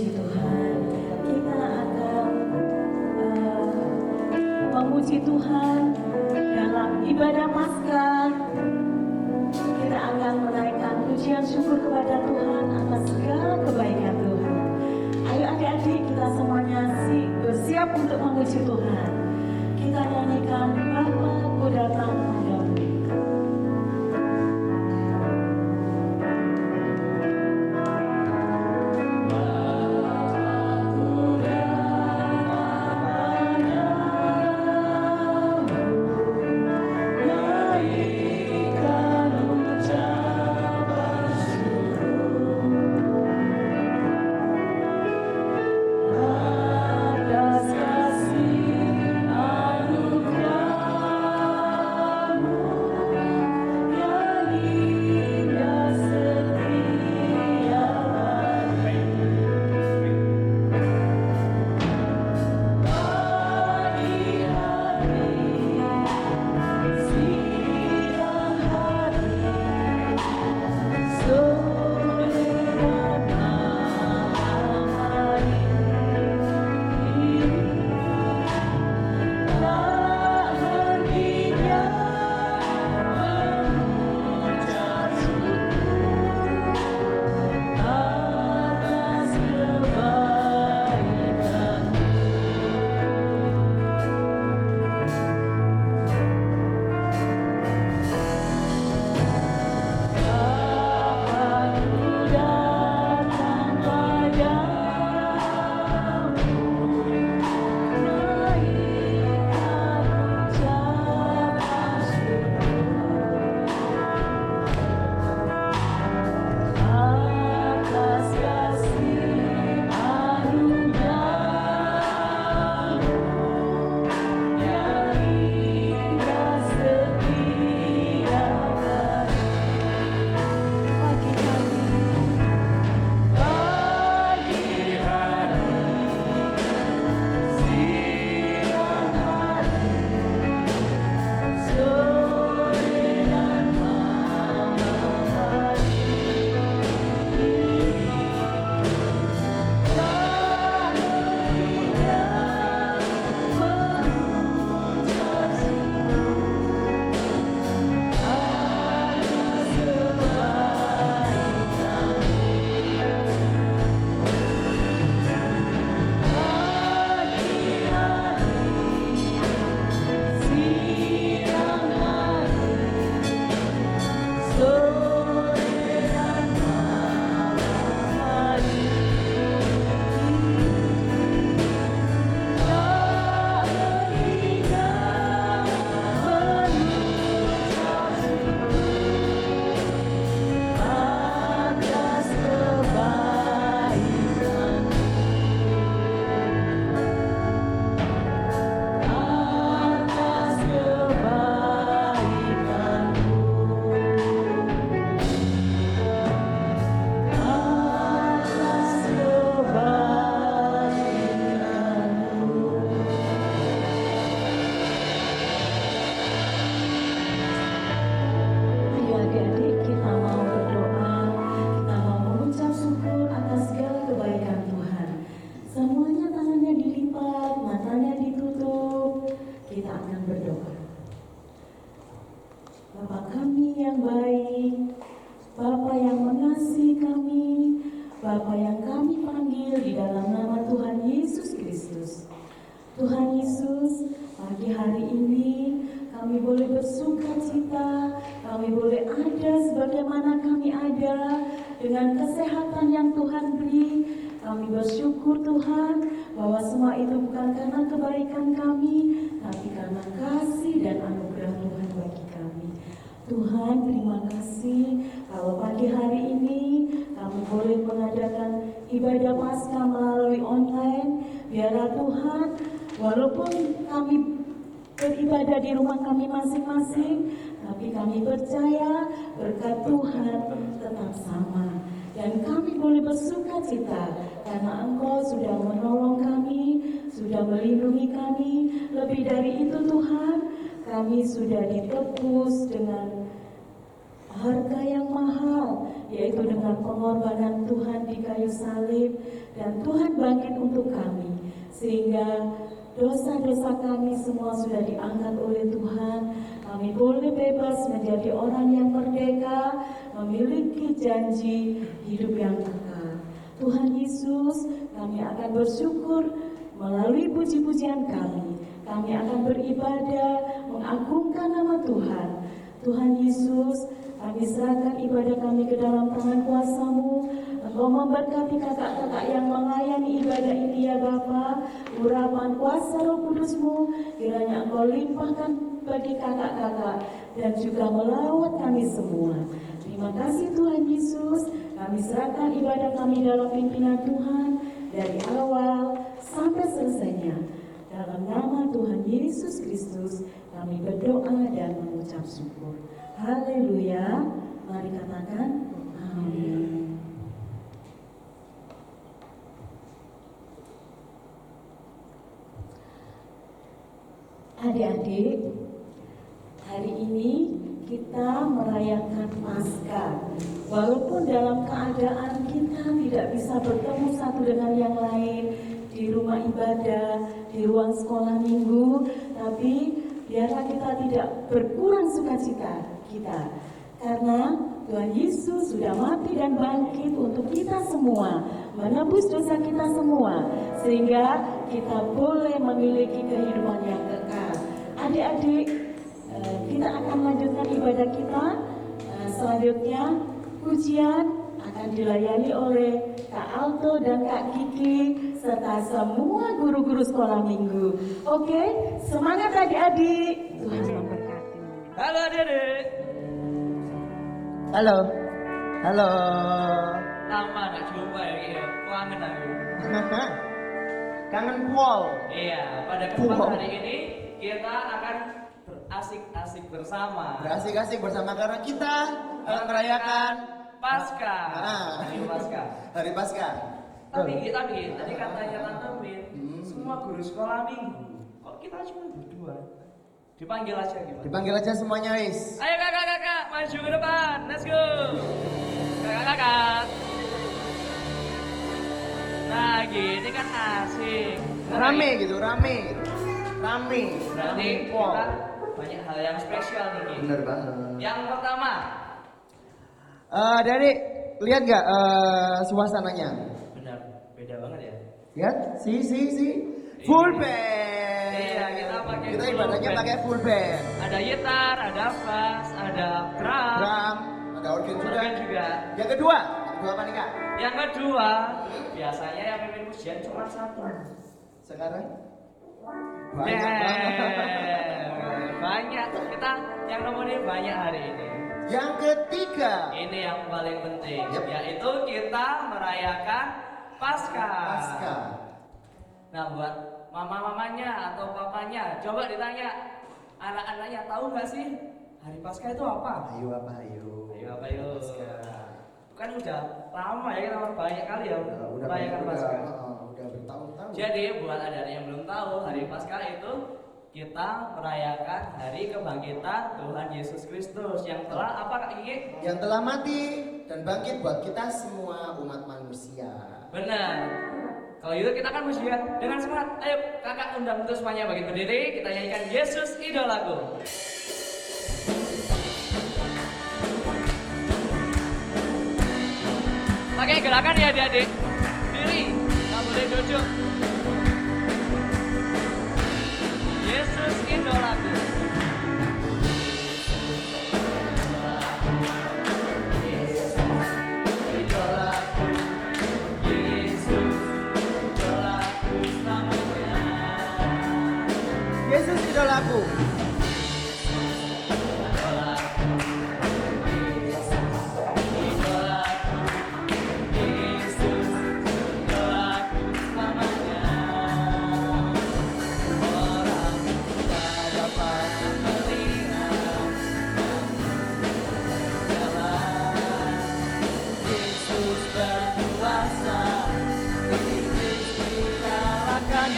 Puji Tuhan, kita akan memuji Tuhan dalam ibadah Paskah. Kita akan menaikkan pujian syukur kepada Tuhan atas segala kebaikan Tuhan. Ayo adik-adik, kita semuanya bersiap untuk memuji Tuhan. Kita nyanyikan Bapa, Ku datang padamu. Dengan kesehatan yang Tuhan beri, kami bersyukur Tuhan bahwa semua itu bukan karena kebaikan kami, tapi karena kasih dan anugerah Tuhan bagi kami. Tuhan, terima kasih kalau pagi hari ini kami boleh mengadakan ibadah Paskah melalui online. Biarlah Tuhan, walaupun kami beribadah di rumah kami masing-masing, tapi kami percaya berkat Tuhan tetap sama. Dan kami boleh bersuka cita karena Engkau sudah menolong kami, sudah melindungi kami. Lebih dari itu Tuhan, kami sudah ditebus dengan harga yang mahal, yaitu dengan pengorbanan Tuhan di kayu salib, dan Tuhan bangkit untuk kami, sehingga dosa-dosa kami semua sudah diangkat oleh Tuhan. Kami boleh bebas menjadi orang yang merdeka, memiliki janji hidup yang kekal. Tuhan Yesus, kami akan bersyukur melalui puji-pujian kami. Kami akan beribadah, mengagungkan nama Tuhan. Tuhan Yesus, kami serahkan ibadah kami ke dalam tangan kuasa-Mu. Engkau memberkati kakak-kakak yang melayani ibadah ini ya Bapa. Urapan kuasa Roh Kudus-Mu kiranya Engkau limpahkan bagi kakak-kakak dan juga melawat kami semua. Terima kasih Tuhan Yesus. Kami serahkan ibadah kami dalam pimpinan Tuhan dari awal sampai selesainya. Dalam nama Tuhan Yesus Kristus kami berdoa dan mengucap syukur. Haleluya. Mari katakan amin. Adik-adik, hari ini kita merayakan Paskah. Walaupun dalam keadaan kita tidak bisa bertemu satu dengan yang lain di rumah ibadah, di ruang sekolah minggu, tapi biarlah kita tidak berkurang sukacita kita, karena Tuhan Yesus sudah mati dan bangkit untuk kita semua, menebus dosa kita semua, sehingga kita boleh memiliki kehidupan yang kekal. Adik-adik, kita akan lanjutkan ibadah kita. Selanjutnya pujian akan dilayani oleh Kak Alto dan Kak Kiki serta semua guru-guru sekolah minggu. Oke, semangat adik-adik. Tuhan memberkati. Halo adik-adik. Halo. Halo. Lama gak jumpa ya, kangen aku. Kangen Paul. Iya, pada kesempatan hari ini kita akan berasik-asik bersama. Berasik-asik bersama karena kita akan merayakan Paskah. Hari Paskah. Hari Paskah. Tapi tadi katanya Tante Min, semua guru sekolah minggu, kok kita cuma berdua? Dipanggil aja gimana? Dipanggil aja semuanya wis. Ayo kakak-kakak, maju ke depan, let's go. Kakak-kakak. Nah gini kan asik. Rame gitu, rame. Berarti Paul. kita banyak hal yang spesial nih. Bener banget. Yang pertama, Dari lihat nggak suasananya? benar, beda banget ya. Lihat, si full band. Iya, Kita ibadahnya pakai full band. Ada gitar, ada bass, ada drum, Ada organ juga. organ juga. Yang kedua apa nih Kak? Yang kedua, biasanya yang mimpin pujian cuma satu. Sekarang Banyak. Kita yang nemenin banyak hari ini. Yang ketiga, Ini yang paling penting, Yep. yaitu kita merayakan Paskah. Nah, buat mama-mamanya atau papanya, coba ditanya anak-anaknya, tahu nggak sih hari Paskah itu apa? Ayo apa ayo? Ayo apa yuk? Paskah. Kan udah lama ya, kita banyak kali ya Udah merayakan Paskah. Udah bertahun-tahun. Jadi buat adik-adik yang belum tahu, hari Paskah itu kita merayakan hari kebangkitan Tuhan Yesus Kristus yang telah apa Kak Gigi? Yang telah mati dan bangkit buat kita semua umat manusia. Benar. Kalau itu kita akan pujian dengan semangat. Ayo kakak undang untuk semuanya bagi berdiri, kita nyanyikan Yesus idolaku. Pakai gerakan ya adik-adik. Diri, nggak boleh duduk. Yesus idolaku. Yesus idolaku.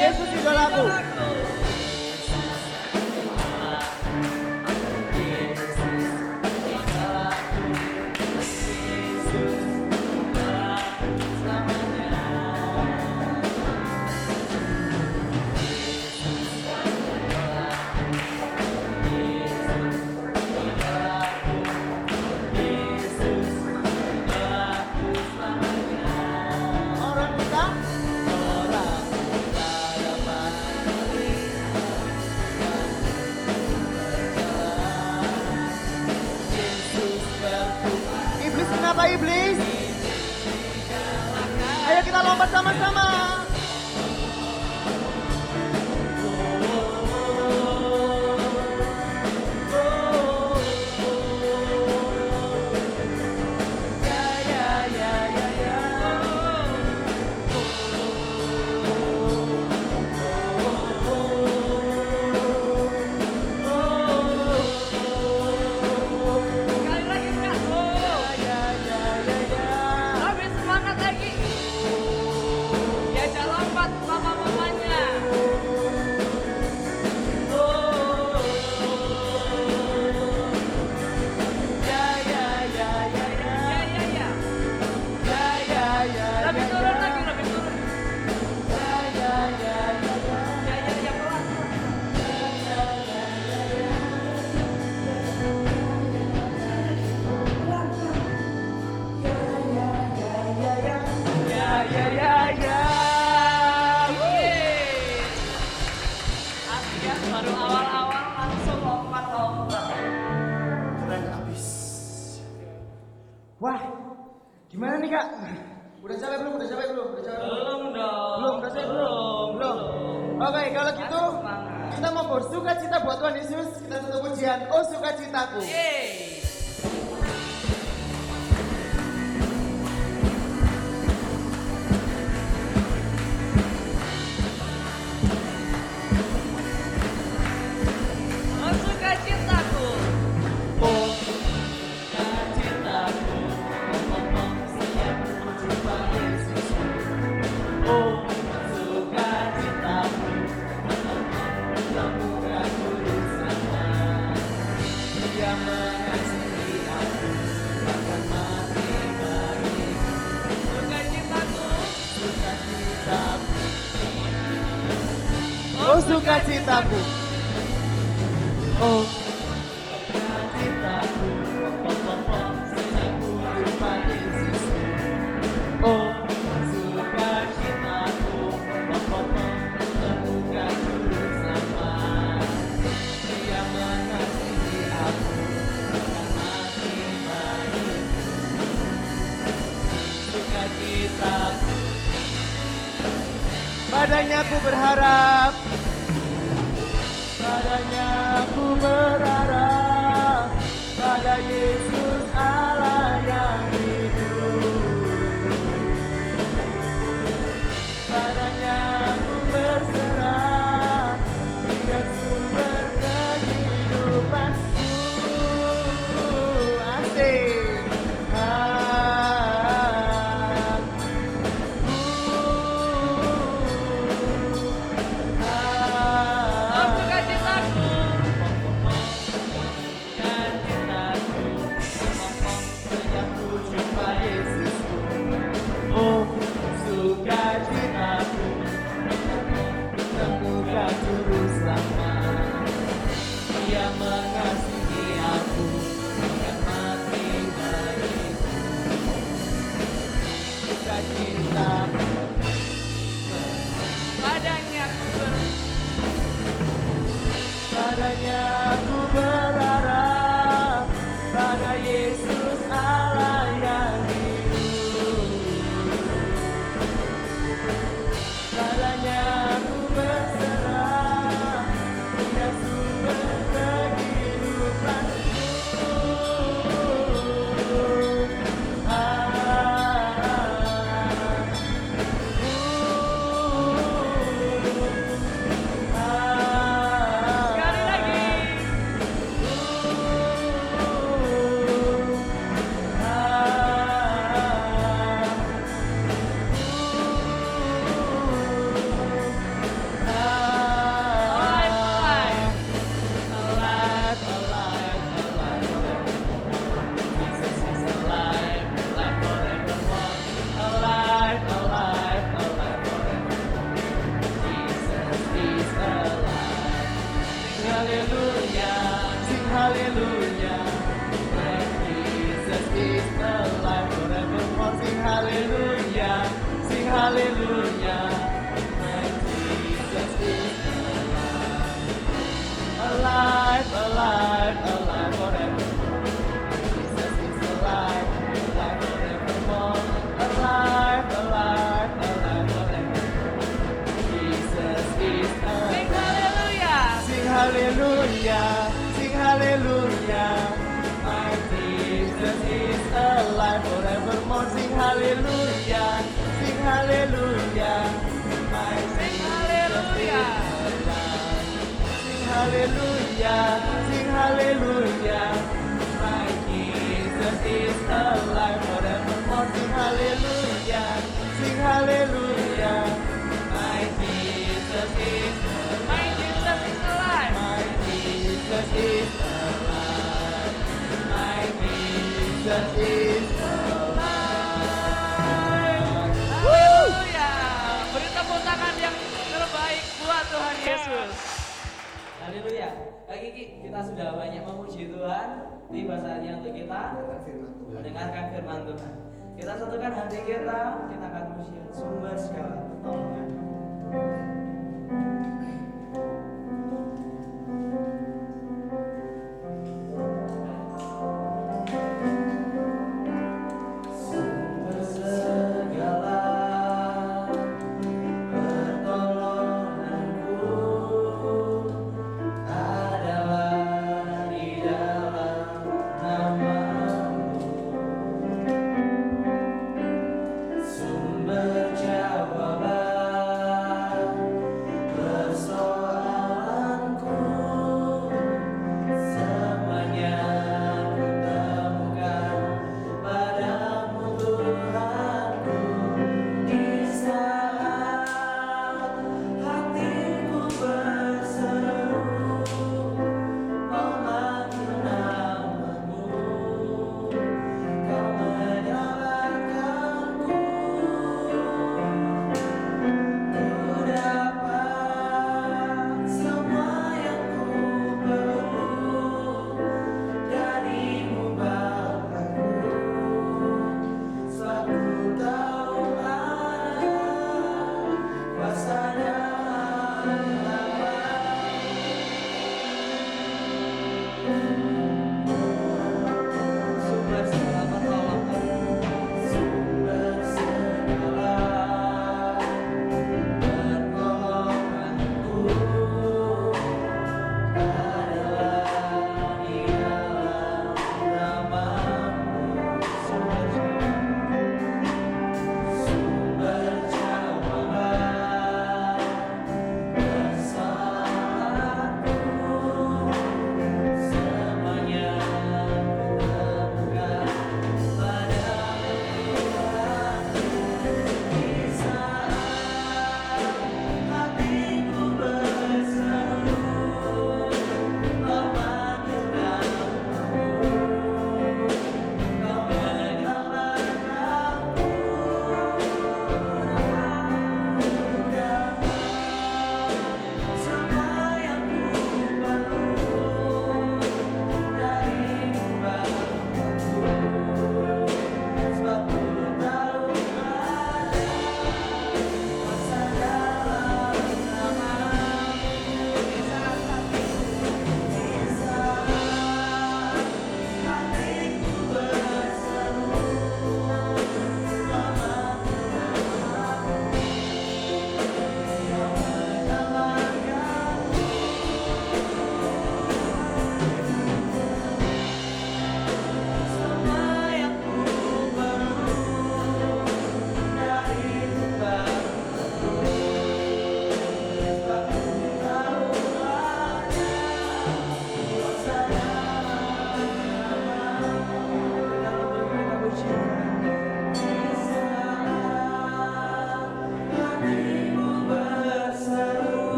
Yesus idolaku. enggak? Udah capek belum? Udah capek belum? Udah capek belum? Belum dong. Belum, udah capek belum? Belum. Oke, kalau gitu kita mau bersukacita buat Tuhan Yesus. Kita tutup pujian Oh Sukacitaku. Yeay. Oh sukacitaku. Oh sukacitaku, siapku jumpa Yesus. Oh sukacitaku, bertemu tulus sama. Dia mengasihi aku, bahkan mati baik. Sukacitaku. Sukacitaku, oh sukacitaku, oh sukacitaku, siapku jumpa Yesus. Oh sukacitaku, bertemu tulus sama. Dia mengasihi aku, bahkan mati baik. Sukacitaku, padanya ku berharap, padanya ku berharap, pada Yesus Allah yang hidup. Padanya ku berserah, Dia sumber kehidupanku. Asik. Oh sukacitaku. Oh sukacitaku, temukan juru selamat. Dia mengasihi aku, bahkan mati bagiku. Sukacitaku, Padanya ku berharap, pada Yesus Allah yang hidup. Padanya ku berserah, Dia sumber kehidupanku. sekali lagi. Hallelujah, Jesus is alive forevermore. Sing hallelujah, sing hallelujah, my Jesus is alive, alive, alive forevermore. Jesus is alive, alive forevermore. Alive, alive, alive forevermore. Jesus is Sing alive. haleluya. Sing hallelujah, sing hallelujah, my Jesus is alive forevermore. Sing hallelujah, sing hallelujah, my Sing Jesus haleluya. is alive. Sing hallelujah, sing hallelujah, my Jesus is alive forevermore. Sing hallelujah, sing hallelujah, my Jesus is alive. My Jesus is alive. My Jesus is alive. My Jesus is alive. Haleluya. Beri tepuk tangan yang terbaik buat Tuhan Yesus. Haleluya. Kak Kiki, kita sudah banyak memuji Tuhan. Tiba saatnya untuk kita mendengarkan firman Tuhan. Kita satukan hati kita akan muji sumber segala pertolongan. Sumber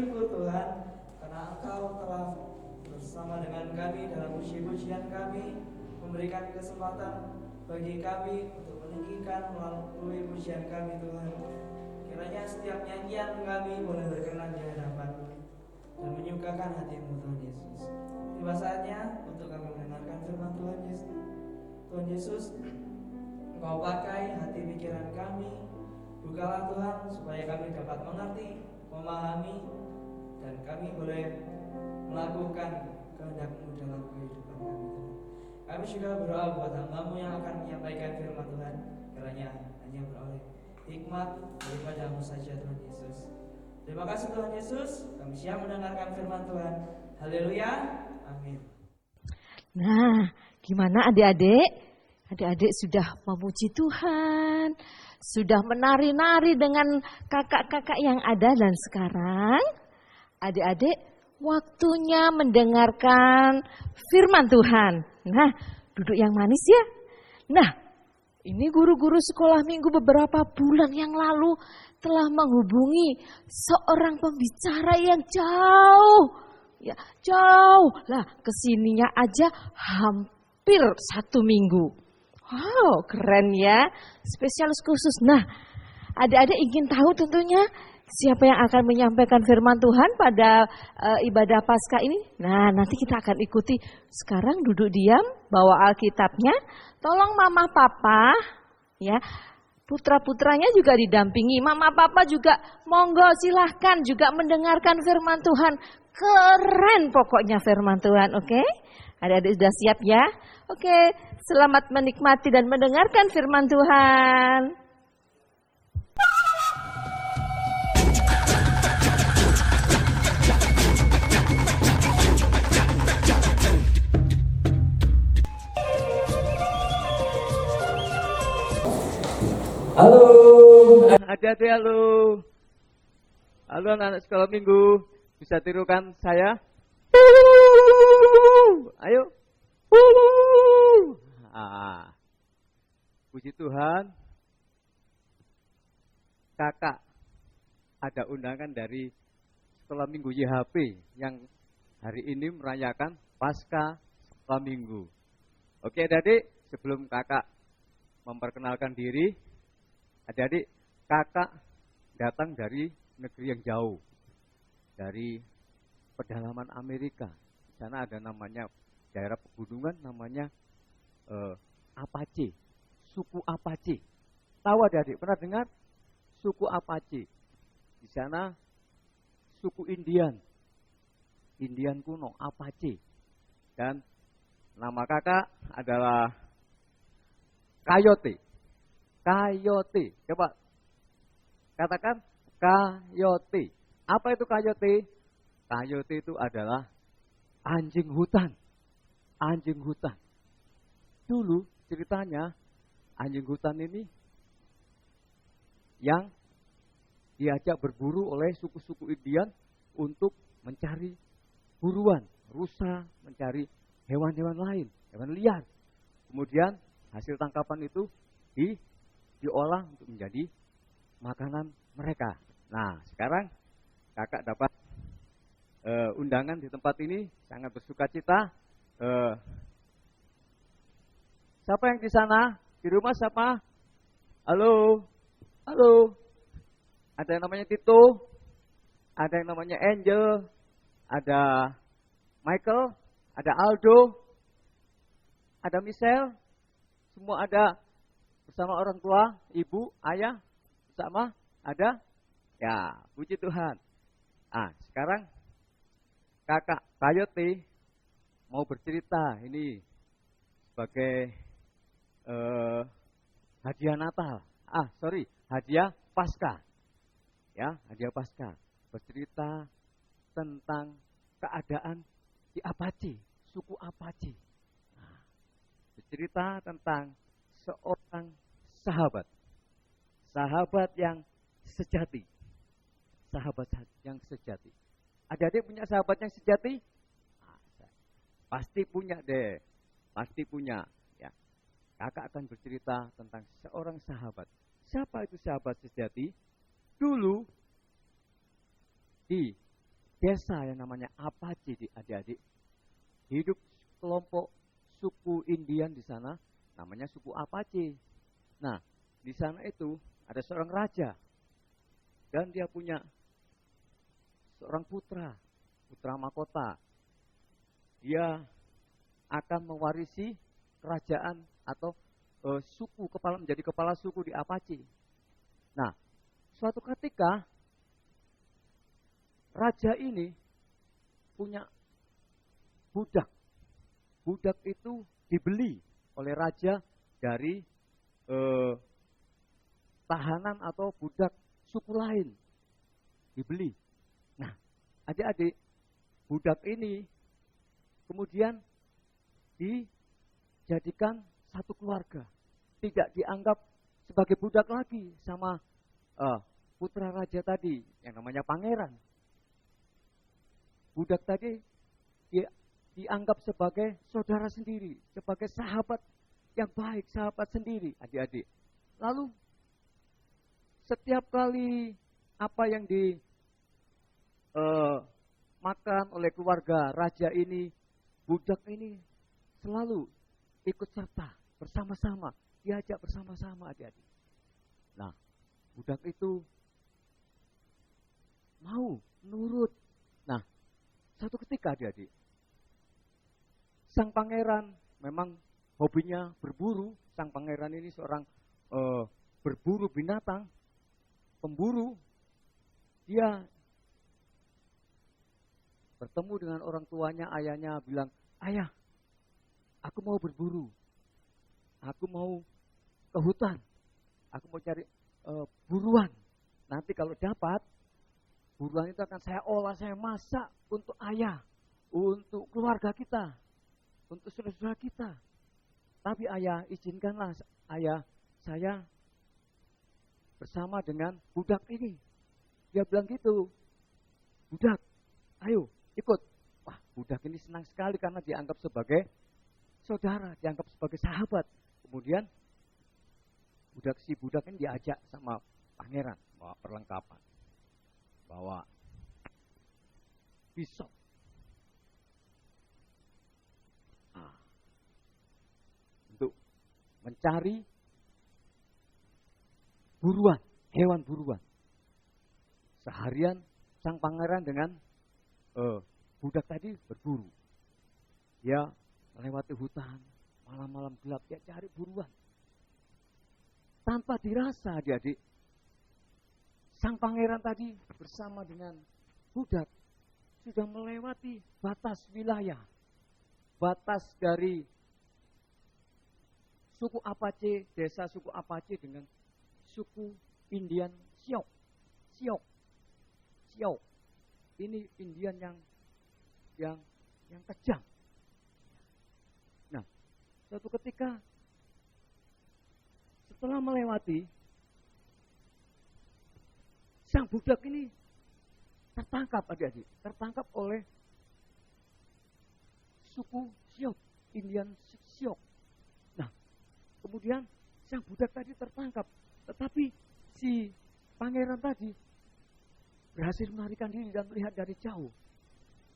bersyukur Tuhan, karena Engkau telah bersama dengan kami dalam puji-pujian kami, memberikan kesempatan bagi kami untuk meninggikan melalui pujian kami Tuhan. Kiranya setiap nyanyian kami boleh berkenan di hadapan-Mu dan menyukakan hati-Mu Tuhan Yesus. Tiba saatnya untuk kami mendengarkan firman Tuhan Yesus. Tuhan Yesus, Engkau pakai hati pikiran kami. Bukalah Tuhan supaya kami dapat mengerti, memahami, dan kami boleh melakukan kehendak-Mu dalam kehidupan kami Tuhan. Kami juga berdoa buat hamba-Mu yang akan menyampaikan firman Tuhan. Kiranya hanya beroleh hikmat daripada-Mu saja Tuhan Yesus. Terima kasih Tuhan Yesus, kami siap mendengarkan firman Tuhan. Haleluya, amin. Nah, gimana adik-adik? Adik-adik sudah memuji Tuhan, sudah menari-nari dengan kakak-kakak yang ada, dan sekarang adik-adik waktunya mendengarkan firman Tuhan. Nah, duduk yang manis ya. Nah, ini guru-guru sekolah minggu beberapa bulan yang lalu telah menghubungi seorang pembicara yang jauh. Ya, jauh. Lah, kesininya aja hampir 1 minggu. Wow, keren ya. Spesialis khusus. Nah, adik-adik ingin tahu tentunya siapa yang akan menyampaikan firman Tuhan pada ibadah Paskah ini? Nah, nanti kita akan ikuti. Sekarang duduk diam, bawa Alkitabnya. Tolong mama papa, ya, putra-putranya juga didampingi. Mama papa juga monggo silahkan juga mendengarkan firman Tuhan. Keren pokoknya firman Tuhan, oke? Adik-adik sudah siap ya? Oke, selamat menikmati dan mendengarkan firman Tuhan. Halo, adik-adik halo. Halo anak-anak sekolah minggu, bisa tirukan saya? Ayo. Puji Tuhan. Kakak ada undangan dari sekolah minggu YHP yang hari ini merayakan Paskah sekolah minggu. Oke adik-adik, sebelum kakak memperkenalkan diri, adik-adik, kakak datang dari negeri yang jauh, dari pedalaman Amerika. Di sana ada namanya daerah pegunungan, namanya Apache, suku Apache. Tahu adik-adik, pernah dengar suku Apache? Di sana suku Indian kuno Apache. Dan nama kakak adalah Coyote. Coyote, coba katakan coyote. Apa itu coyote? Coyote itu adalah anjing hutan. Anjing hutan. Dulu ceritanya anjing hutan ini yang diajak berburu oleh suku-suku Indian untuk mencari buruan, rusa, mencari hewan-hewan lain, hewan liar. Kemudian hasil tangkapan itu diolah untuk menjadi makanan mereka. Nah, sekarang kakak dapat undangan di tempat ini, sangat bersuka cita. Siapa yang di sana? Di rumah siapa? Halo? Halo? Ada yang namanya Tito? Ada yang namanya Angel? Ada Michael? Ada Aldo? Ada Michelle? Semua ada bersama orang tua, ibu, ayah, bersama ada? Ya, puji Tuhan. Sekarang kakak Coyote mau bercerita ini sebagai hadiah Natal. Hadiah Paskah. Ya, hadiah Paskah. Bercerita tentang keadaan di Apache, suku Apache. Bercerita tentang seorang sahabat. Sahabat yang sejati. Sahabat yang sejati. Adik-adik punya sahabat yang sejati? Pasti punya deh. Pasti punya. Ya. Kakak akan bercerita tentang seorang sahabat. Siapa itu sahabat sejati? Dulu di desa yang namanya Apache, adik-adik. Hidup kelompok suku Indian di sana, namanya suku Apache. Nah, di sana itu ada seorang raja, dan dia punya seorang putra mahkota. Dia akan mewarisi kerajaan atau menjadi kepala suku di Apache. Nah, suatu ketika raja ini punya budak. Budak itu dibeli oleh raja dari tahanan atau budak suku lain. Dibeli. Nah, adik-adik, budak ini kemudian dijadikan satu keluarga. Tidak dianggap sebagai budak lagi sama putra raja tadi yang namanya pangeran. Budak tadi dianggap sebagai saudara sendiri, sebagai sahabat yang baik, sahabat sendiri, adik-adik. Lalu setiap kali apa yang dimakan oleh keluarga raja ini, budak ini selalu ikut serta bersama-sama, diajak bersama-sama, adik-adik. Nah, budak itu mau nurut. Nah, satu ketika adik-adik, sang pangeran memang hobinya berburu. Sang pangeran ini seorang berburu binatang, pemburu. Dia bertemu dengan orang tuanya, ayahnya bilang, "Ayah, aku mau berburu. Aku mau ke hutan. Aku mau cari buruan. Nanti kalau dapat, buruan itu akan saya olah, saya masak untuk ayah, untuk keluarga kita, untuk saudara kita. Tapi ayah, izinkanlah ayah saya bersama dengan budak ini." Dia bilang gitu. "Budak, ayo ikut." Wah, budak ini senang sekali karena dianggap sebagai saudara, dianggap sebagai sahabat. Kemudian si budak ini diajak sama pangeran bawa perlengkapan, bawa pisau, untuk mencari buruan, hewan buruan. Seharian sang pangeran dengan budak tadi berburu. Dia melewati hutan, malam-malam gelap, dia cari buruan. Tanpa dirasa, adik-adik, sang pangeran tadi bersama dengan budak sudah melewati batas wilayah, batas dari suku Apache, desa suku Apache dengan suku Indian Siok. Ini Indian yang kejam. Nah, suatu ketika setelah melewati, sang budak ini tertangkap, adik-adik, tertangkap oleh suku Siok, Indian Siok. Nah, kemudian sang budak tadi tertangkap, tetapi si pangeran tadi berhasil melarikan diri dan melihat dari jauh.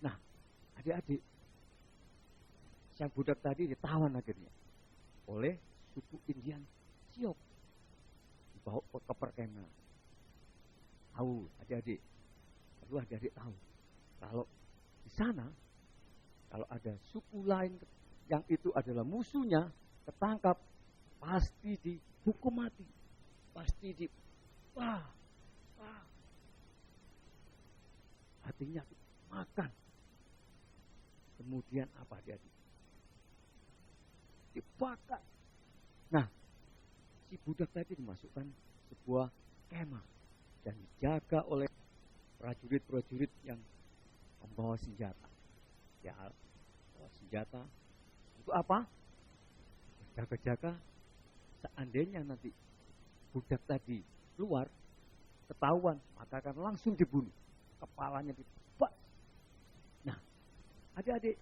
Nah, adik-adik, sang budak tadi ditawan akhirnya oleh suku Indian Siok, dibawa ke perkemahan. Tahu adik-adik, perlu adik-adik tahu, kalau di sana, kalau ada suku lain yang itu adalah musuhnya, ketangkap, pasti dihukum mati, pasti hatinya makan. Kemudian apa adik-adik? Dibakar. Nah, si budak tadi dimasukkan sebuah kemah dan dijaga oleh prajurit-prajurit yang membawa senjata. Ya, bawa senjata untuk apa? Jaga-jaga seandainya nanti budak tadi keluar, ketahuan, maka akan langsung dibunuh. Kepalanya ditebas. Nah, adik-adik,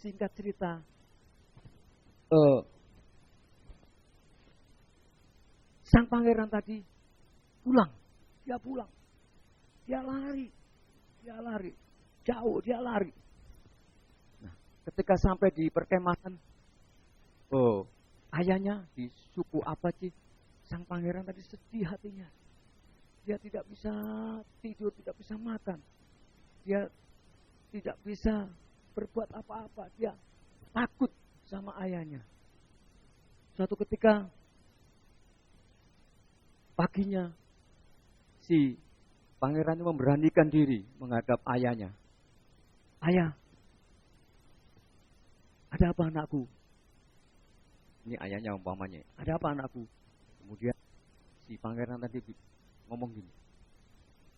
singkat cerita, sang pangeran tadi pulang, dia lari dia lari. Jauh dia lari. Nah, ketika sampai di perkemahan, oh, ayahnya di suku apa sih? Sang pangeran tadi sedih hatinya. Dia tidak bisa tidur, tidak bisa makan. Dia tidak bisa berbuat apa-apa. Dia takut sama ayahnya. Suatu ketika paginya si pangeran itu memberanikan diri menghadap ayahnya. Ayah, ada apa anakku? Ini ayahnya umpamanya. Ada apa anakku? Kemudian si pangeran tadi ngomong gini.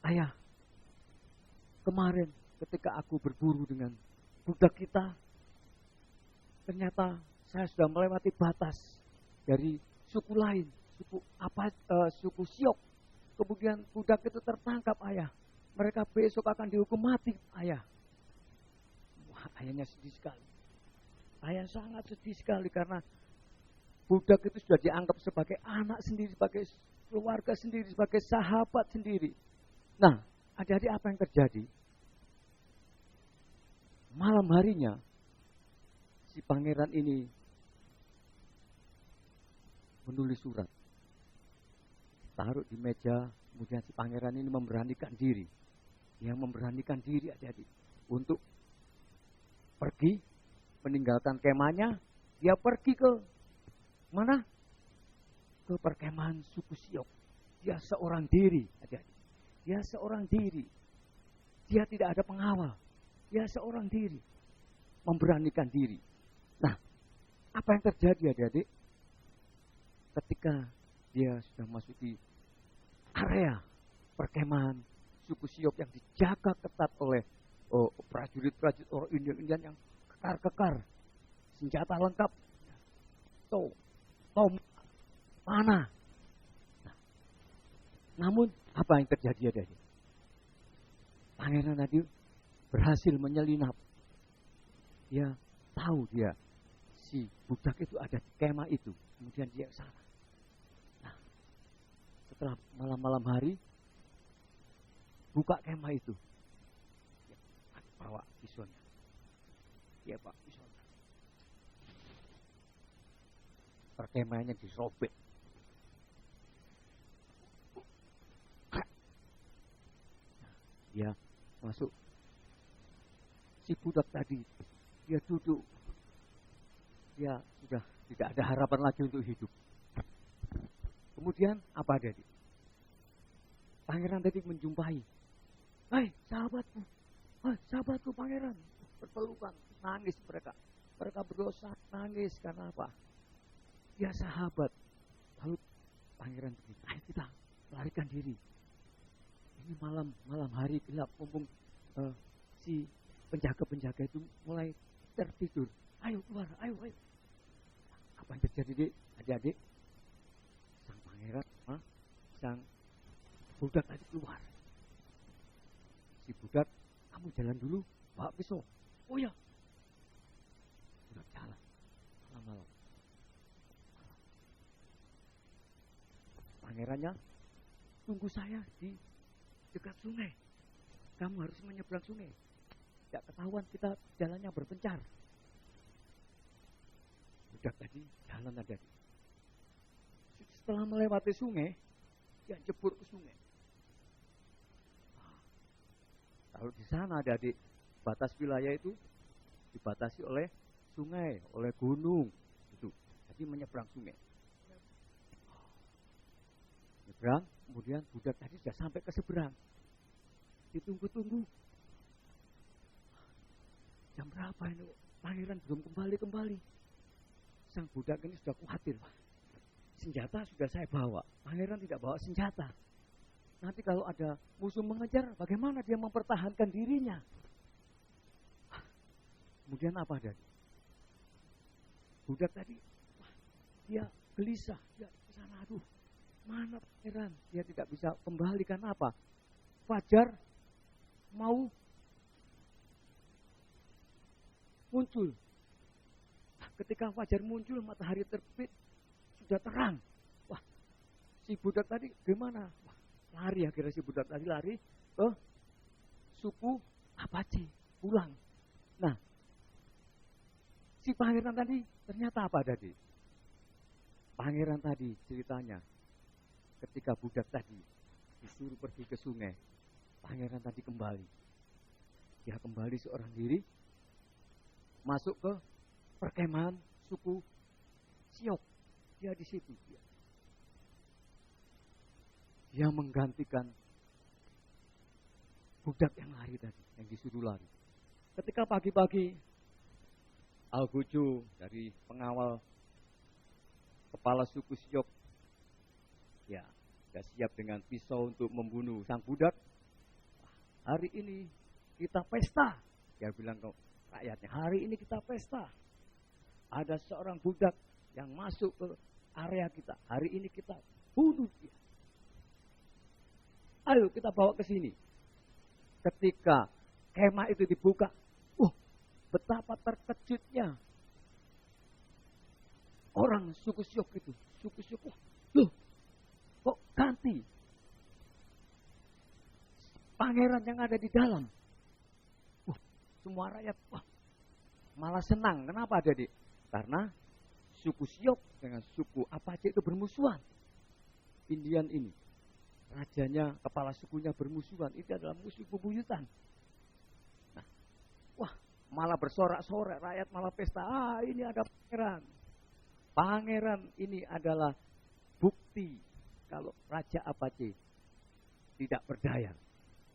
Ayah, kemarin ketika aku berburu dengan budak kita, ternyata saya sudah melewati batas dari suku lain, suku Siok. Kemudian budak itu tertangkap, ayah. Mereka besok akan dihukum mati, ayah. Wah, ayahnya sedih sekali. Ayah sangat sedih sekali karena budak itu sudah dianggap sebagai anak sendiri, sebagai keluarga sendiri, sebagai sahabat sendiri. Nah, adik-adik apa yang terjadi? Malam harinya, si pangeran ini menulis surat. Taruh di meja, kemudian si pangeran ini memberanikan diri. Dia memberanikan diri adik-adik untuk pergi, meninggalkan kemahnya, dia pergi ke mana? Ke perkemahan suku Siok. Dia seorang diri, adik-adik. Dia seorang diri. Dia tidak ada pengawal. Dia seorang diri. Memberanikan diri. Nah, apa yang terjadi adik-adik? Ketika dia sudah masuk di area perkemahan suku Siok yang dijaga ketat oleh prajurit-prajurit orang Indian yang kekar-kekar. Senjata lengkap. Tom mana? Nah, namun apa yang terjadi adik-adik? Pangeran tadi berhasil menyelinap. Dia tahu si budak itu ada di kemah itu. Kemudian dia ke sana. Nah, setelah malam-malam hari, buka kemah itu. Dia bawa pisaunya. Dia bawa pisaunya. Perkemahannya disobek. Dia masuk. Si budak tadi, dia duduk. Dia sudah tidak ada harapan lagi untuk hidup. Kemudian apa ada? Pangeran tadi menjumpai. Hai sahabatku. Hai sahabatku pangeran. Berpelukan, nangis mereka. Mereka berdosa, nangis karena apa? Dia sahabat. Lalu pangeran begini, ayo kita larikan diri. Ini malam hari gelap, mumpung si penjaga-penjaga itu mulai tertidur. Ayo keluar, ayo. Apa yang terjadi, Dik? Adik-adik? Sang pangeran, sang budak tadi keluar. Si budak, kamu jalan dulu, bawa pisau. Oh ya. Budak jalan, malam-malam. Pangerannya, tunggu saya di dekat sungai. Kamu harus menyeberang sungai. Tidak ketahuan kita jalannya berpencar. Budak tadi jalan ada. Setelah melewati sungai, dia jebur ke sungai. Kalau di sana ada di batas wilayah itu dibatasi oleh sungai, oleh gunung, itu. Jadi menyeberang sungai. Nyebrang, kemudian budak tadi sudah sampai ke seberang. Ditunggu-tunggu. Jam berapa ini? Pangeran belum kembali. Sang budak ini sudah khawatir. Senjata sudah saya bawa. Pangeran tidak bawa senjata. Nanti kalau ada musuh mengejar, bagaimana dia mempertahankan dirinya? Kemudian apa ada? Budak tadi, dia gelisah. Dia ke sana, aduh, mana pangeran? Dia tidak bisa kembali karena apa? Fajar mau muncul. Ketika fajar muncul, matahari terbit, sudah terang. Wah, si budak tadi gimana? Wah, lari akhirnya si budak tadi lari ke suku Apache pulang. Nah, si pangeran tadi ternyata apa tadi? Pangeran tadi ceritanya ketika budak tadi disuruh pergi ke sungai, pangeran tadi kembali. Dia kembali seorang diri masuk ke perkemahan suku Siok. Dia di situ. Dia menggantikan budak yang lari tadi, yang disuruh lari. Ketika pagi-pagi, Algojo dari pengawal kepala suku Siok, ya, sudah siap dengan pisau untuk membunuh sang budak. Hari ini kita pesta. Dia bilang ke rakyatnya, hari ini kita pesta. Ada seorang budak yang masuk ke area kita. Hari ini kita bunuh dia. Ayo kita bawa ke sini. Ketika kemah itu dibuka, betapa terkejutnya orang suku Siok itu. Suku Siok, loh, kok ganti? Pangeran yang ada di dalam. Semua rakyat, malah senang. Kenapa adik? Karena suku Siok dengan suku Apache itu bermusuhan. Indian ini, rajanya, kepala sukunya bermusuhan. Itu adalah musuh bebuyutan. Nah, malah bersorak-sorak, rakyat malah pesta. Ini ada pangeran. Pangeran ini adalah bukti kalau Raja Apache tidak berdaya.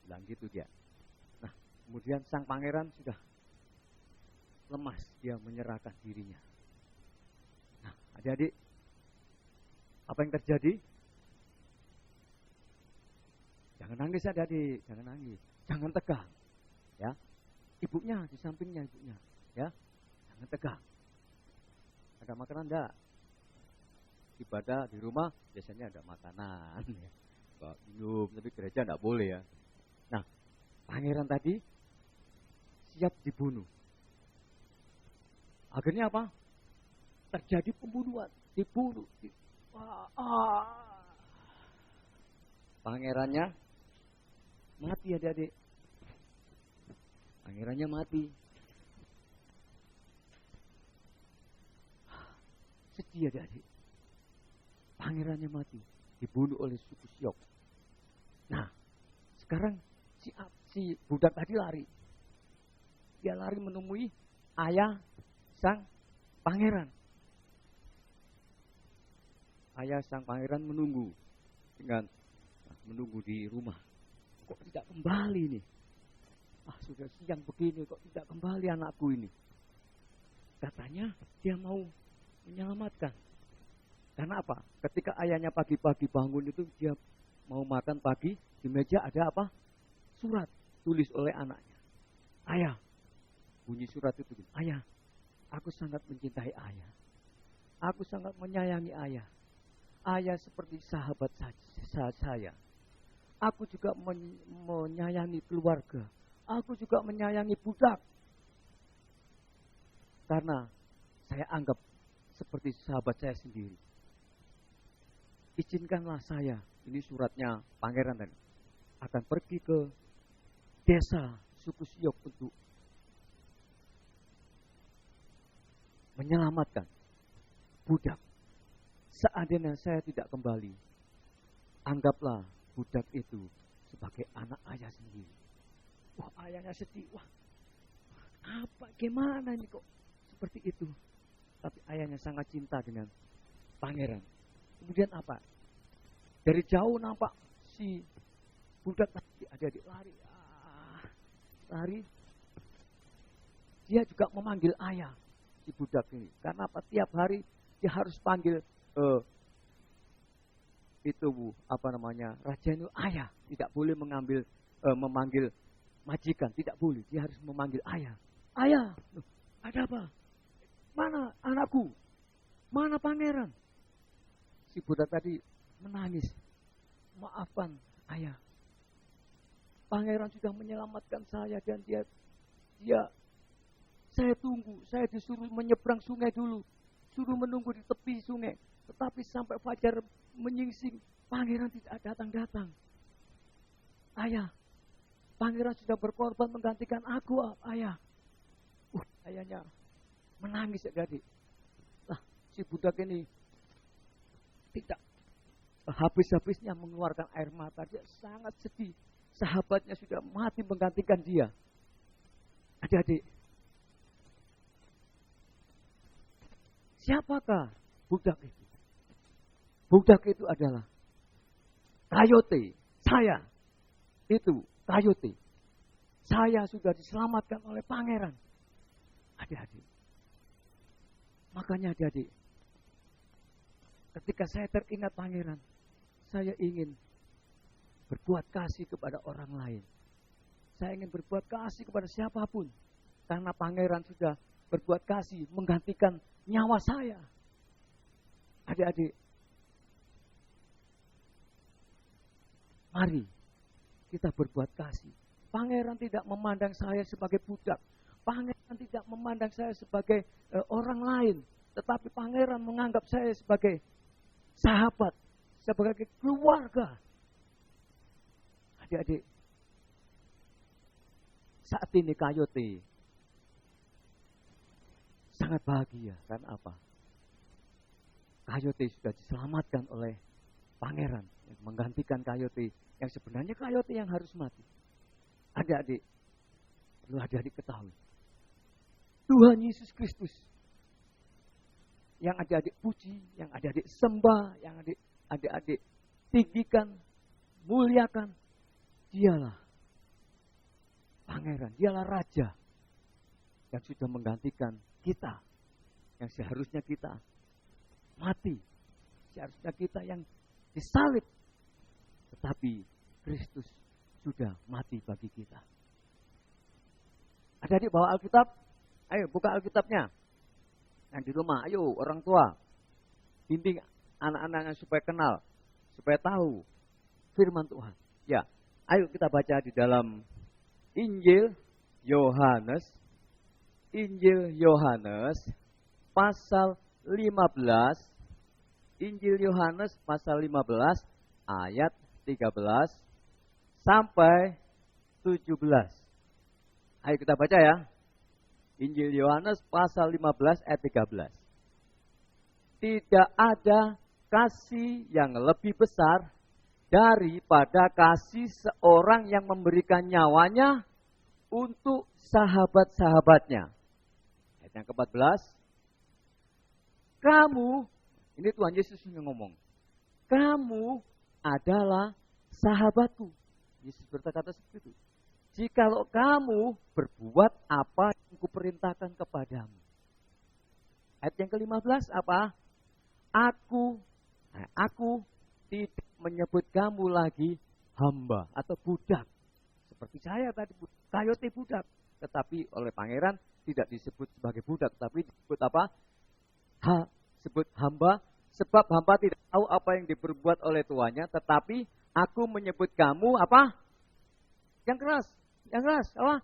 Bilang gitu dia. Nah, kemudian sang pangeran sudah lemas, dia menyerahkan dirinya. Nah, adik-adik, apa yang terjadi? Jangan nangis adik-adik, jangan nangis, jangan tegang, ya. Ibunya di sampingnya ibunya, ya, jangan tegang. Ada makanan enggak? Ibadah di rumah biasanya ada makanan, ya. Minum, tapi gereja enggak boleh ya. Nah, pangeran tadi siap dibunuh. Akhirnya apa? Terjadi pembunuhan, dibunuh. Pangerannya mati adik-adik. Pangerannya mati. Sedih adik-adik. Pangerannya mati, dibunuh oleh suku Siok. Nah, sekarang si budak tadi lari. Dia lari menemui ayah sang pangeran. Ayah sang pangeran menunggu di rumah. Kok tidak kembali nih? Sudah siang begini kok tidak kembali anakku ini. Katanya dia mau menyelamatkan. Karena apa? Ketika ayahnya pagi-pagi bangun itu dia mau makan pagi, di meja ada apa? Surat tulis oleh anaknya. Ayah, bunyi surat itu. Ayah, aku sangat mencintai ayah. Aku sangat menyayangi ayah. Ayah seperti sahabat saya. Aku juga menyayangi keluarga. Aku juga menyayangi budak. Karena saya anggap seperti sahabat saya sendiri. Izinkanlah saya, ini suratnya pangeran tadi, akan pergi ke desa suku Siok untuk menyelamatkan budak. Seandainya saya tidak kembali, anggaplah budak itu sebagai anak ayah sendiri. Ayahnya sedih. Gimana ini kok seperti itu? Tapi ayahnya sangat cinta dengan pangeran. Kemudian apa? Dari jauh nampak si budak tadi adik-adik lari. Lari. Dia juga memanggil ayah si budak ini. Karena apa? Tiap hari dia harus panggil raja itu ayah. Tidak boleh memanggil majikan. Tidak boleh. Dia harus memanggil ayah. Ayah, ada apa? Mana anakku? Mana pangeran? Si budak tadi menangis. Maafkan ayah. Pangeran sudah menyelamatkan saya dan saya tunggu. Saya disuruh menyeberang sungai dulu. Suruh menunggu di tepi sungai. Tetapi sampai fajar menyingsing, pangeran tidak datang-datang. Ayah, Pangeran sudah berkorban menggantikan aku, ayah. Ayahnya menangis adik-adik. Lah, si budak ini tidak habis-habisnya mengeluarkan air mata. Dia sangat sedih. Sahabatnya sudah mati menggantikan dia. Adik-adik, siapakah budak itu? Budak itu adalah Kayote. Saya itu Kayote. Saya sudah diselamatkan oleh pangeran. Adik-adik. Makanya adik-adik, ketika saya teringat pangeran, saya ingin berbuat kasih kepada orang lain. Saya ingin berbuat kasih kepada siapapun. Karena pangeran sudah berbuat kasih menggantikan nyawa saya. Adik-adik, mari kita berbuat kasih. Pangeran tidak memandang saya sebagai budak. Pangeran tidak memandang saya sebagai orang lain. Tetapi pangeran menganggap saya sebagai sahabat, sebagai keluarga. Adik-adik, saat ini Kayote sangat bahagia. Karena apa? Kayote sudah diselamatkan oleh pangeran yang menggantikan Kayote, yang sebenarnya Kayote yang harus mati. Adik-adik, perlu adik-adik ketahui, Tuhan Yesus Kristus yang adik-adik puji, yang adik-adik sembah, yang adik-adik tinggikan, muliakan, dialah pangeran, dialah raja yang sudah menggantikan kita, yang seharusnya kita mati, seharusnya kita yang disalib, tetapi Kristus sudah mati bagi kita. Adik-adik bawa Alkitab, ayo buka Alkitabnya. Yang di rumah, ayo orang tua, bimbing anak-anaknya supaya kenal, supaya tahu firman Tuhan. Ya, ayo kita baca di dalam Injil Yohanes pasal 15. Injil Yohanes pasal 15 ayat 13 sampai 17. Ayo kita baca ya. Injil Yohanes pasal 15 ayat 13. Tidak ada kasih yang lebih besar daripada kasih seorang yang memberikan nyawanya untuk sahabat-sahabatnya. Ayat yang ke-14. Kamu, ini Tuhan Yesus yang ngomong, kamu adalah sahabatku. Yesus berkata seperti itu. Jikalau kamu berbuat apa yang kuperintahkan kepadamu. Ayat yang ke-15 apa? Aku tidak menyebut kamu lagi hamba atau budak. Seperti saya tadi, Kayote budak. Tetapi oleh pangeran tidak disebut sebagai budak. Tapi disebut apa? Sebut hamba. Sebab hamba tidak tahu apa yang diperbuat oleh tuannya. Tetapi aku menyebut kamu apa? Yang keras. Yang keras apa?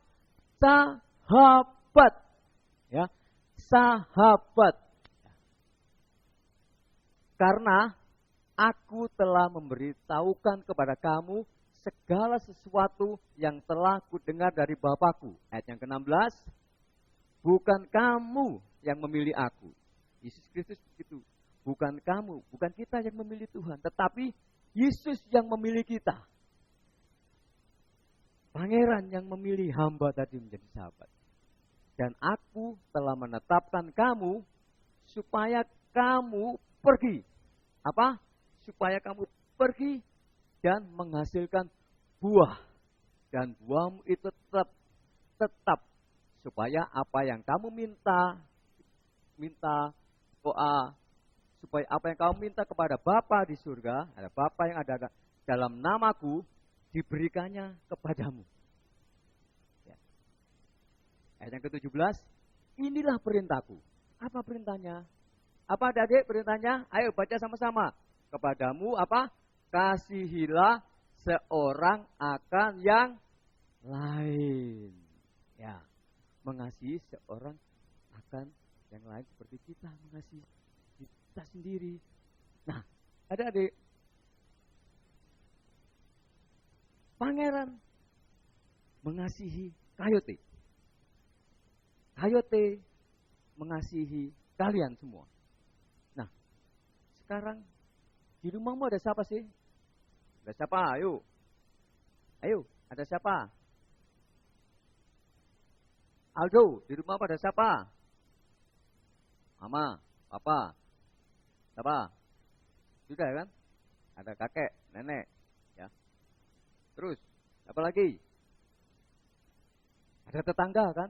Sahabat. Ya, sahabat. Karena aku telah memberitahukan kepada kamu segala sesuatu yang telah kudengar dari Bapakku. Ayat yang ke-16. Bukan kamu yang memilih aku. Yesus Kristus begitu. Bukan kamu, bukan kita yang memilih Tuhan. Tetapi Yesus yang memilih kita. Pangeran yang memilih hamba tadi menjadi sahabat. Dan aku telah menetapkan kamu supaya kamu pergi. Apa? Supaya kamu pergi dan menghasilkan buah. Dan buahmu itu tetap. Supaya apa yang kamu minta doa. Supaya apa yang kamu minta kepada Bapa di surga, ada Bapa yang ada dalam namaku, diberikannya kepadamu. Ya. Ayat yang ke-17, inilah perintahku. Apa perintahnya? Apa adik perintahnya? Ayo baca sama-sama. Kepadamu apa? Kasihilah seorang akan yang lain. Ya, mengasihi seorang akan yang lain seperti kita mengasihi kita sendiri. Nah, adik-adik, pangeran mengasihi Kayote. Kayote mengasihi kalian semua. Nah, sekarang di rumahmu ada siapa sih? Ada siapa? Ayo. Ayo, ada siapa? Aldo, di rumah pada siapa? Mama, papa, siapa? Sudah kan? Ada kakek, nenek, ya. Terus, apa lagi? Ada tetangga kan?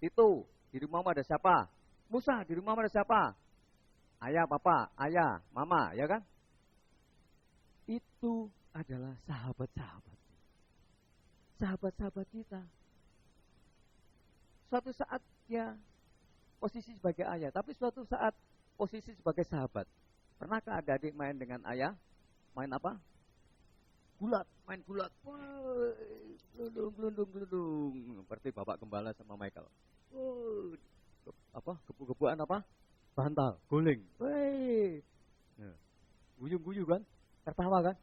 Tito, di rumah ada siapa? Musa, di rumah ada siapa? Ayah, papa, ayah, mama, ya kan? Itu adalah sahabat-sahabat. Sahabat-sahabat kita. Suatu saat dia posisi sebagai ayah, tapi suatu saat posisi sebagai sahabat. Pernahkah adik-adik main dengan ayah? Main apa? Gulat, main gulat. Gelundung. Seperti Bapak Gembala sama Michael. Gebu-gebuan apa? Bantal, guling. Guyung-guyung kan? Tertawa kan?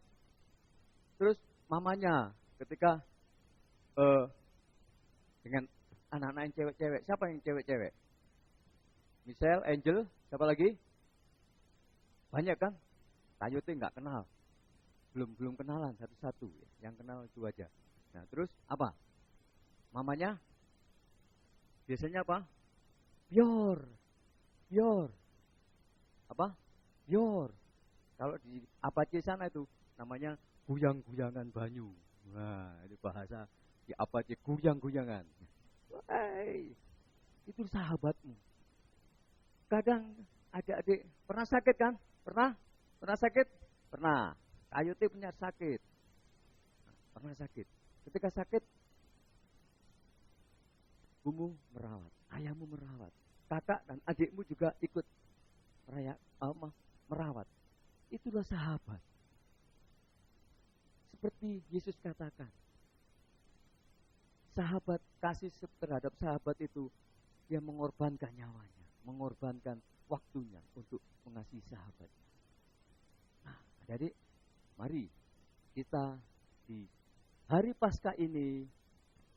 Terus mamanya ketika dengan anak-anak yang cewek-cewek. Siapa yang cewek-cewek? Michelle, Angel, siapa lagi? Banyak kan? Kayote nggak kenal. Belum kenalan satu-satu. Yang kenal itu aja. Nah, terus apa? Mamanya biasanya apa? Bior. Apa? Bior. Kalau di Apache sana itu namanya guyang-guyangan banyu. Nah, ini bahasa di Apache guyang-guyangan. Itu sahabatmu. Kadang adik-adik pernah sakit kan? Pernah sakit? Pernah. Kayote punya sakit. Pernah sakit. Ketika sakit, ibumu merawat, ayahmu merawat, kakak dan adikmu juga ikut merawat. Itulah sahabat. Seperti Yesus katakan, sahabat, kasih terhadap sahabat itu, dia mengorbankan nyawanya, mengorbankan waktunya untuk mengasihi sahabatnya. Nah, jadi mari kita di hari Paskah ini,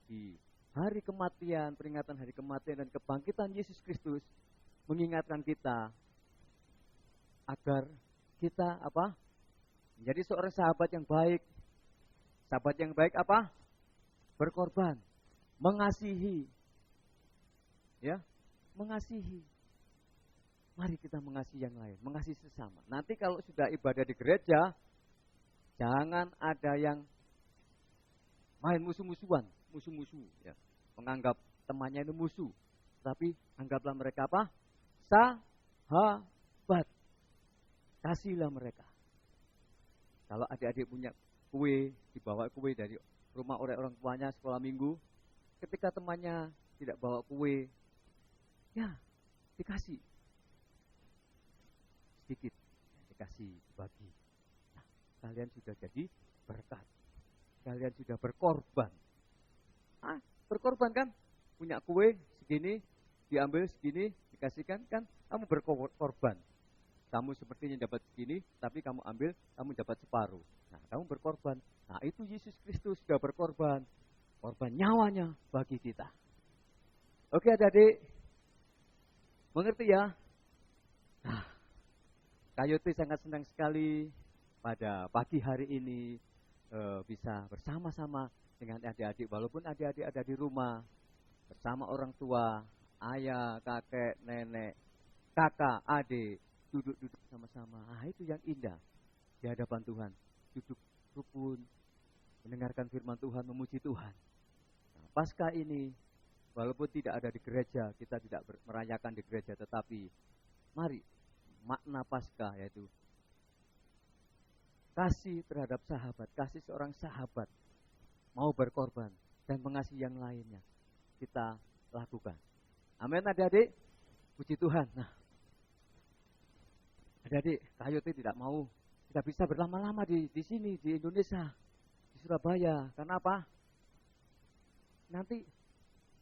di hari kematian, peringatan hari kematian dan kebangkitan Yesus Kristus, mengingatkan kita agar kita apa? Menjadi seorang sahabat yang baik. Sahabat yang baik apa? Berkorban, mengasihi. Ya, mengasihi. Mari kita mengasihi yang lain, mengasihi sesama. Nanti kalau sudah ibadah di gereja, jangan ada yang main musuh-musuhan, ya. Menganggap temannya itu musuh. Tapi anggaplah mereka apa? Sahabat. Kasihlah mereka. Kalau adik-adik punya kue, dibawa kue dari rumah oleh orang tuanya sekolah minggu, ketika temannya tidak bawa kue, ya dikasih. Sedikit, dikasih, dibagi. Nah, kalian sudah jadi berkat. Kalian sudah berkorban. Berkorban kan? Punya kue segini, diambil segini, dikasihkan kan? Kamu berkorban. Kamu sepertinya dapat segini, tapi kamu ambil, kamu dapat separuh. Nah, kamu berkorban. Nah, itu Yesus Kristus sudah berkorban. Korban nyawanya bagi kita. Oke adik-adik, mengerti ya? Nah, Kayote sangat senang sekali pada pagi hari ini bisa bersama-sama dengan adik-adik. Walaupun adik-adik ada di rumah, bersama orang tua, ayah, kakek, nenek, kakak, adik, duduk-duduk sama-sama. Itu yang indah di hadapan Tuhan. Duduk rukun, mendengarkan firman Tuhan, memuji Tuhan. Nah, Paskah ini, walaupun tidak ada di gereja, kita tidak merayakan di gereja, tetapi mari makna Paskah yaitu kasih terhadap sahabat, kasih seorang sahabat mau berkorban dan mengasihi yang lainnya kita lakukan. Amin adik-adik, puji Tuhan. Nah, adik-adik, Kayote tidak mau tidak bisa berlama-lama di sini di Indonesia, di Surabaya. Karena apa? Nanti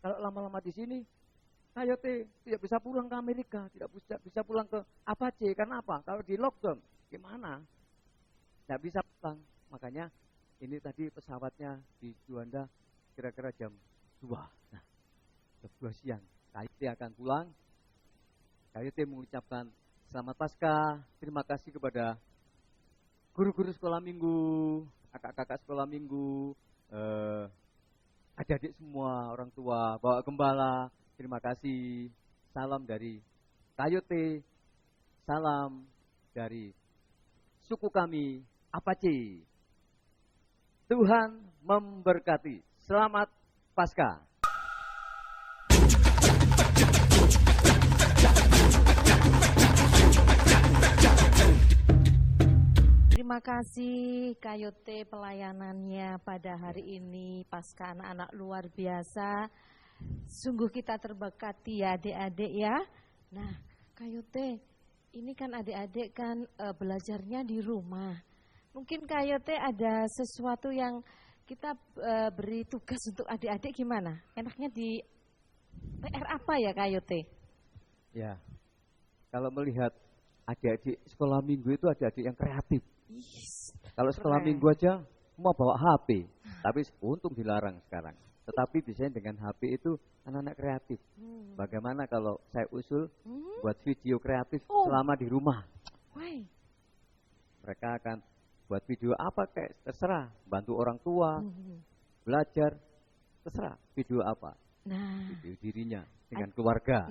kalau lama-lama di sini, Kayote tidak bisa pulang ke Amerika, tidak bisa pulang ke Apache. Karena apa? Kalau di lockdown, gimana? Tidak bisa pulang. Makanya ini tadi pesawatnya di Juanda kira-kira jam 2. Nah, jam 2 siang. KYT akan pulang. KYT mengucapkan selamat Paskah. Terima kasih kepada guru-guru sekolah minggu, kakak-kakak sekolah minggu, adik-adik semua, orang tua, bawa gembala. Terima kasih. Salam dari KYT. Salam dari suku kami, Apache. Tuhan memberkati. Selamat Paskah. Terima kasih KYT pelayanannya pada hari ini. Paskah anak-anak luar biasa. Sungguh kita terberkati ya adik-adik ya. Nah KYT, ini kan adik-adik kan belajarnya di rumah. Mungkin KYT ada sesuatu yang kita beri tugas untuk adik-adik gimana? Enaknya di PR apa ya KYT? Ya, kalau melihat adik-adik sekolah minggu itu adik-adik yang kreatif. Kalau sekolah minggu aja mau bawa HP, tapi untung dilarang sekarang. Tetapi biasanya dengan HP itu anak-anak kreatif. Bagaimana kalau saya usul buat video kreatif selama di rumah? Why? Mereka akan buat video apa kayak terserah, bantu orang tua, belajar, terserah video apa. Nah, video dirinya dengan keluarga.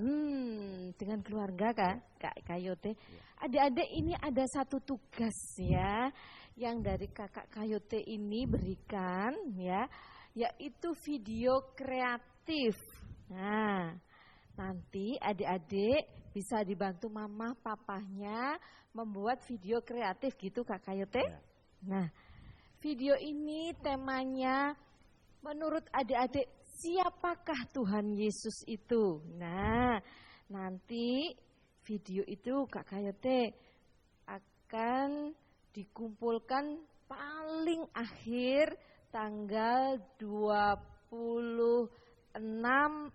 Dengan keluarga Kak KYT. Adik-adik ini ada satu tugas ya yang dari kakak KYT ini berikan ya, yaitu video kreatif. Nah, nanti adik-adik bisa dibantu mama papahnya membuat video kreatif gitu Kak KYT. Nah, video ini temanya menurut adik-adik siapakah Tuhan Yesus itu? Nah, nanti video itu Kak KYT akan dikumpulkan paling akhir tanggal 26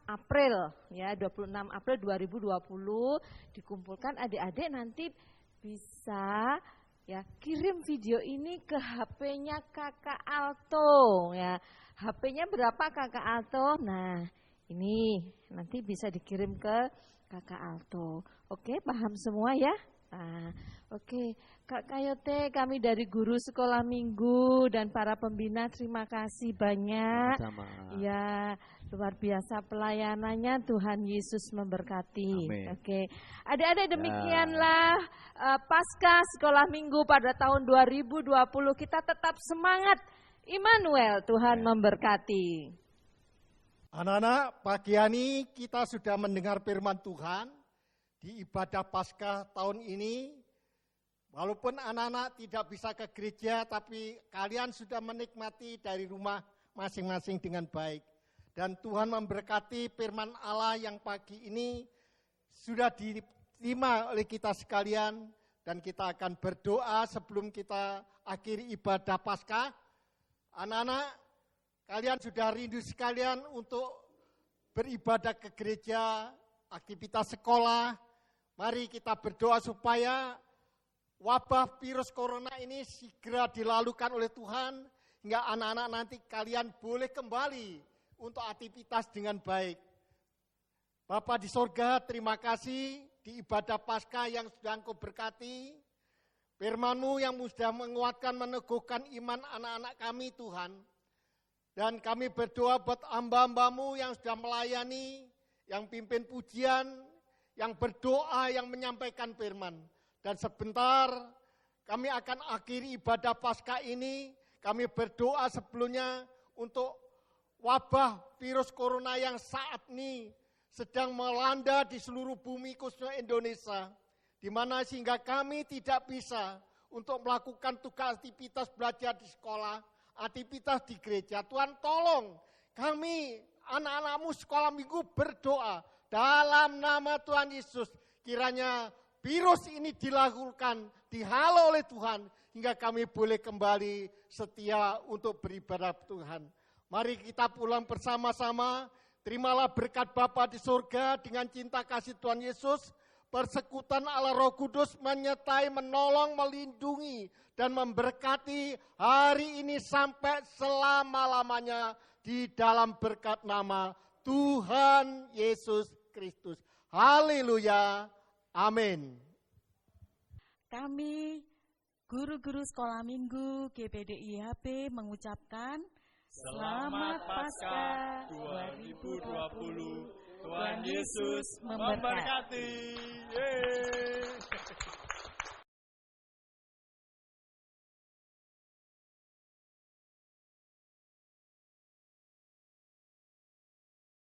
April ya, 26 April 2020 dikumpulkan. Adik-adik nanti bisa ya kirim video ini ke HP-nya Kakak Alto ya. HP-nya berapa Kakak Alto? Nah, ini nanti bisa dikirim ke Kakak Alto. Oke, paham semua ya? Nah, oke. Kak KYT, kami dari guru sekolah minggu dan para pembina terima kasih banyak. Sama-sama. Ya, luar biasa pelayanannya. Tuhan Yesus memberkati. Amin. Oke. Adik-adik demikianlah Paskah sekolah minggu pada tahun 2020. Kita tetap semangat. Immanuel, Tuhan memberkati. Anak-anak, pagi ini kita sudah mendengar firman Tuhan di ibadah Paskah tahun ini. Walaupun anak-anak tidak bisa ke gereja, tapi kalian sudah menikmati dari rumah masing-masing dengan baik. Dan Tuhan memberkati firman Allah yang pagi ini sudah diterima oleh kita sekalian. Dan kita akan berdoa sebelum kita akhiri ibadah Paskah. Anak-anak, kalian sudah rindu sekalian untuk beribadah ke gereja, aktivitas sekolah. Mari kita berdoa supaya wabah virus corona ini segera dilalukan oleh Tuhan, hingga anak-anak nanti kalian boleh kembali untuk aktivitas dengan baik. Bapa di sorga, terima kasih di ibadah Paskah yang sudah Engkau berkati. Firman-Mu yang sudah menguatkan, meneguhkan iman anak-anak kami Tuhan. Dan kami berdoa buat hamba-hamba-Mu yang sudah melayani, yang pimpin pujian, yang berdoa, yang menyampaikan firman. Dan sebentar kami akan akhiri ibadah Paskah ini. Kami berdoa sebelumnya untuk wabah virus corona yang saat ini sedang melanda di seluruh bumi khususnya Indonesia. Di mana sehingga kami tidak bisa untuk melakukan tugas aktivitas belajar di sekolah, aktivitas di gereja. Tuhan tolong kami anak-anak-Mu sekolah minggu berdoa dalam nama Tuhan Yesus. Kiranya virus ini dilakukan, dihalau oleh Tuhan, hingga kami boleh kembali setia untuk beribadah Tuhan. Mari kita pulang bersama-sama, terimalah berkat Bapa di surga dengan cinta kasih Tuhan Yesus, persekutuan Allah Roh Kudus menyertai, menolong, melindungi, dan memberkati hari ini sampai selama-lamanya di dalam berkat nama Tuhan Yesus Kristus. Haleluya. Amin. Kami, guru-guru sekolah minggu GPDIHP mengucapkan Selamat Paskah 2020. Tuhan Yesus memberkati. Yeay.